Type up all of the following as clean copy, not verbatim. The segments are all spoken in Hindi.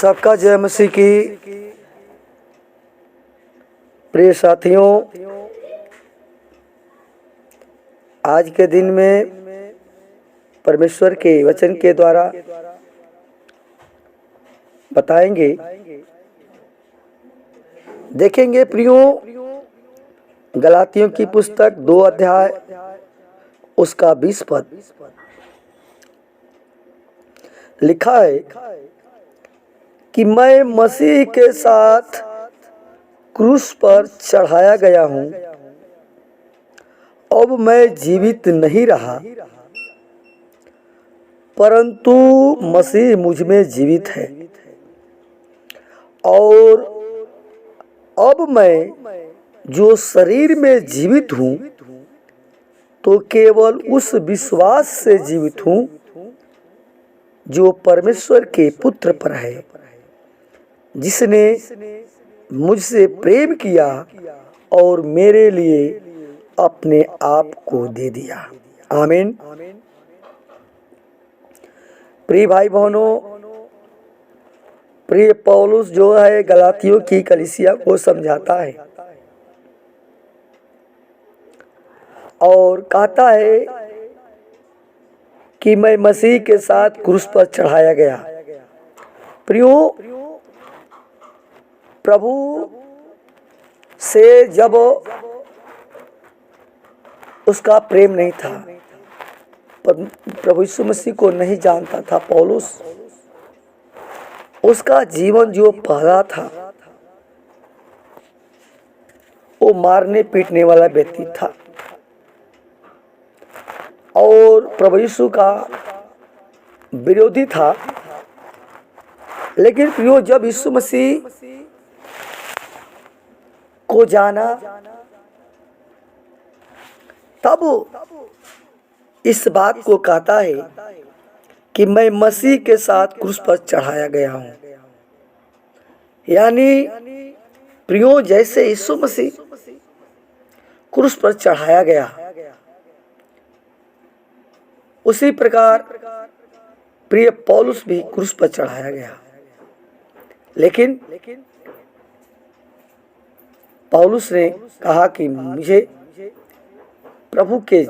सबका जय मसीह की। प्रिय साथियों, आज के दिन में परमेश्वर के वचन के द्वारा बताएंगे, देखेंगे प्रियो, गलातियों की पुस्तक 2 अध्याय उसका 20 पद लिखा है कि मैं मसीह के साथ क्रूस पर चढ़ाया गया हूँ। अब मैं जीवित नहीं रहा, परंतु मसीह मुझ में जीवित है। और अब मैं जो शरीर में जीवित हूँ, तो केवल उस विश्वास से जीवित हूँ जो परमेश्वर के पुत्र पर है, जिसने मुझसे प्रेम किया और मेरे लिए अपने आप को दे दिया। आमीन। प्रिय भाई बहनों, प्रिय पौलुस जो है गलातियों की कलीसिया को समझाता है और कहता है कि मैं मसीह के साथ क्रूस पर चढ़ाया गया। प्रियो, प्रभु से जब उसका प्रेम नहीं था, पर प्रभु यीशु मसीह को नहीं जानता था पौलुस, उसका जीवन जो पहला था वो मारने पीटने वाला व्यक्ति था और प्रभु यीशु का विरोधी था। लेकिन प्रियो, जब यीशु मसीह को जाना, तब इस बात को कहता है कि मैं मसीह के साथ क्रूस पर चढ़ाया गया हूँ। यानी प्रियो, जैसे यीशु मसीह क्रूस पर चढ़ाया गया, उसी प्रकार प्रिय पौलुस भी क्रूस पर चढ़ाया गया। लेकिन पौलुस ने कहा कि मुझे प्रभु के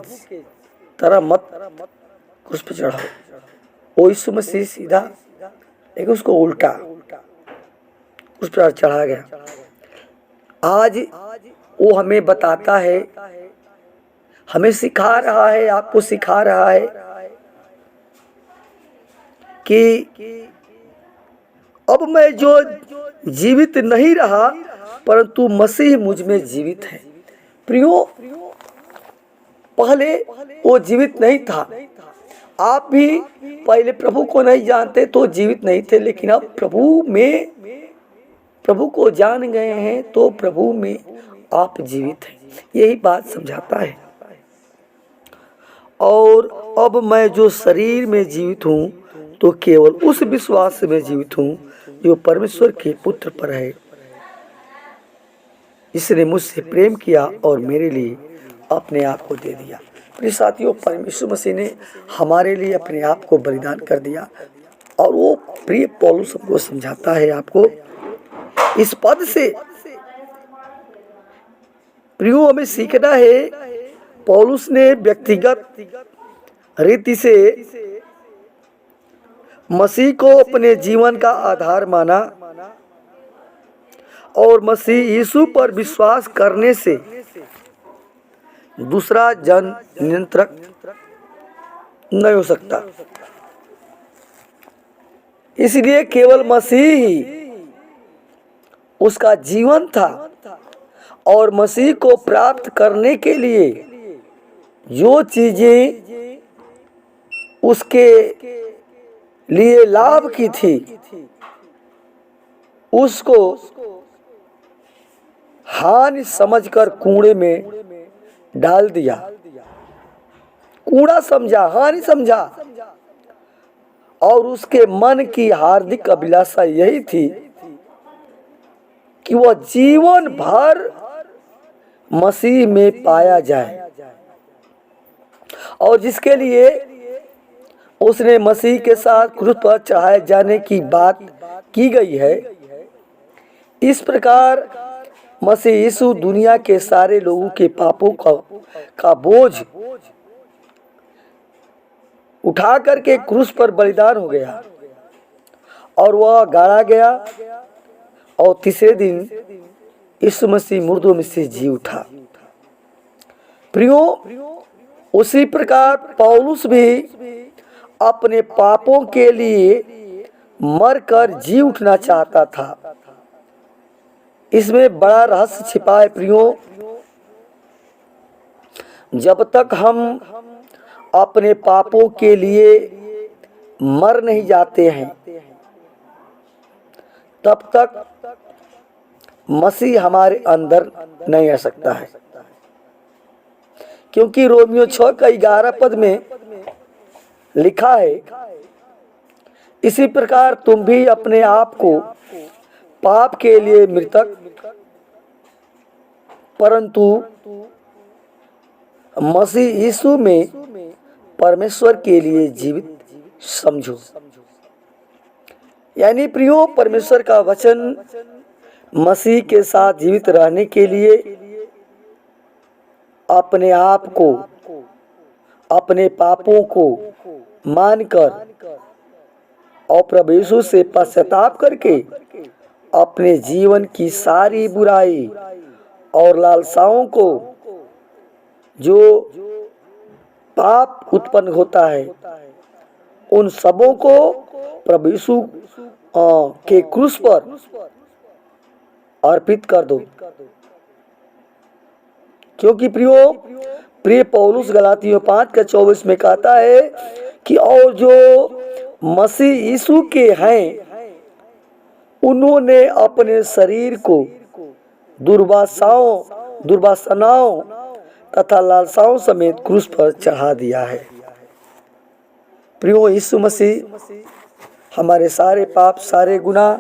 तरह मत क्रूस पर चढ़ाओ। वो यीशु मसीह सीधा, लेकिन उसको उल्टा उस पर चढ़ा गया। आज वो हमें बताता है, हमें सिखा रहा है, आपको सिखा रहा है कि अब मैं जो जीवित नहीं रहा, परंतु मसीह मुझ में जीवित है। प्रियो, पहले वो जीवित नहीं था। आप भी पहले प्रभु को नहीं जानते तो जीवित नहीं थे, लेकिन अब प्रभु को जान गए हैं तो प्रभु में आप जीवित हैं। यही बात समझाता है। और अब मैं जो शरीर में जीवित हूँ, तो केवल उस विश्वास में जीवित हूँ जो परमेश्वर के पुत्र पर है, जिसने मुझसे प्रेम किया और मेरे लिए अपने आप को दे दिया। प्रिय साथियों, परमेश्वर मसीह ने हमारे लिए अपने आप को बलिदान कर दिया। और वो प्रिय पौलुस हमको समझाता है, आपको इस पद से प्रियो हमें सीखना है। पौलुस ने व्यक्तिगत रीति से मसीह को अपने जीवन का आधार माना और मसीह यीशु पर विश्वास करने से दूसरा जन नियंत्रक नहीं हो सकता। इसलिए केवल मसीह ही उसका जीवन था और मसीह को प्राप्त करने के लिए जो चीजें उसके लिए लाभ की थी, उसको हानि समझकर कूड़े में डाल दिया। कूड़ा समझा, हानि समझा। और उसके मन की हार्दिक अभिलाषा यही थी कि वह जीवन भर मसीह में पाया जाए, और जिसके लिए उसने मसीह के साथ क्रूस पर चढ़ाए जाने की बात की गई है। इस प्रकार मसीह यीशु दुनिया के सारे लोगों के पापों का बोझ उठा करके क्रूस पर बलिदान हो गया और वह गाड़ा गया और तीसरे दिन यीशु मसीह मुर्दों में से जी उठा। प्रियो, उसी प्रकार पौलुस भी अपने पापों के लिए मरकर जी उठना चाहता था। इसमें बड़ा रहस्य छिपा है प्रियो। जब तक हम अपने पापों के लिए मर नहीं जाते हैं तब तक मसीह हमारे अंदर नहीं आ सकता है, क्योंकि रोमियो 6:11 में लिखा है, इसी प्रकार तुम भी अपने आप को पाप के लिए मृतक परंतु मसीह यीशु में परमेश्वर के लिए जीवित समझो। यानी प्रियो, परमेश्वर का वचन मसीह के साथ जीवित रहने के लिए अपने आप को, अपने पापों को मानकर और प्रभु यीशु से पश्चाताप करके अपने जीवन की सारी बुराई और लालसाओं को, जो पाप उत्पन्न होता है, उन सबों को प्रभु यीशु के क्रूस पर अर्पित कर दो। क्योंकि प्रिय पौलुस गलातियों 5:24 में कहता है कि और जो मसीह यीशु के हैं उन्होंने अपने शरीर को दुर्वासनाओं तथा लालसाओं समेत क्रूस पर चढ़ा दिया है। प्रियो, यीशु मसीह हमारे सारे पाप, सारे गुनाह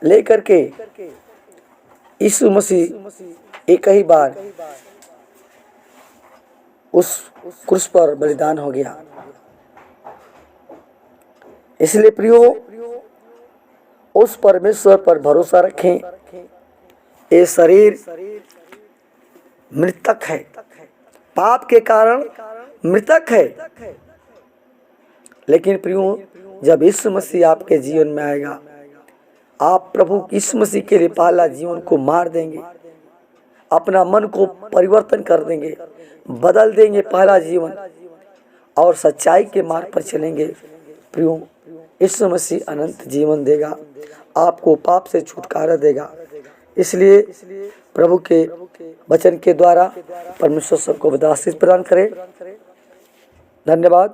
लेकर के यीशु मसीह एक ही बार उस क्रूस पर बलिदान हो गया। इसलिए प्रियो, उस परमेश्वर पर भरोसा रखें। ये शरीर मृतक है, पाप के कारण मृतक है, लेकिन प्रियो, जब यीशु मसीह आपके जीवन में आएगा, आप प्रभु यीशु मसीह के लिए पहला जीवन को मार देंगे, अपना मन को परिवर्तन कर देंगे, बदल देंगे पहला जीवन और सच्चाई के मार्ग पर चलेंगे। प्रियो, यीशु मसीह अनंत जीवन देगा, आपको पाप से छुटकारा देगा। इसलिए प्रभु के वचन के द्वारा परमेश्वर सबको आशीष प्रदान करे। धन्यवाद।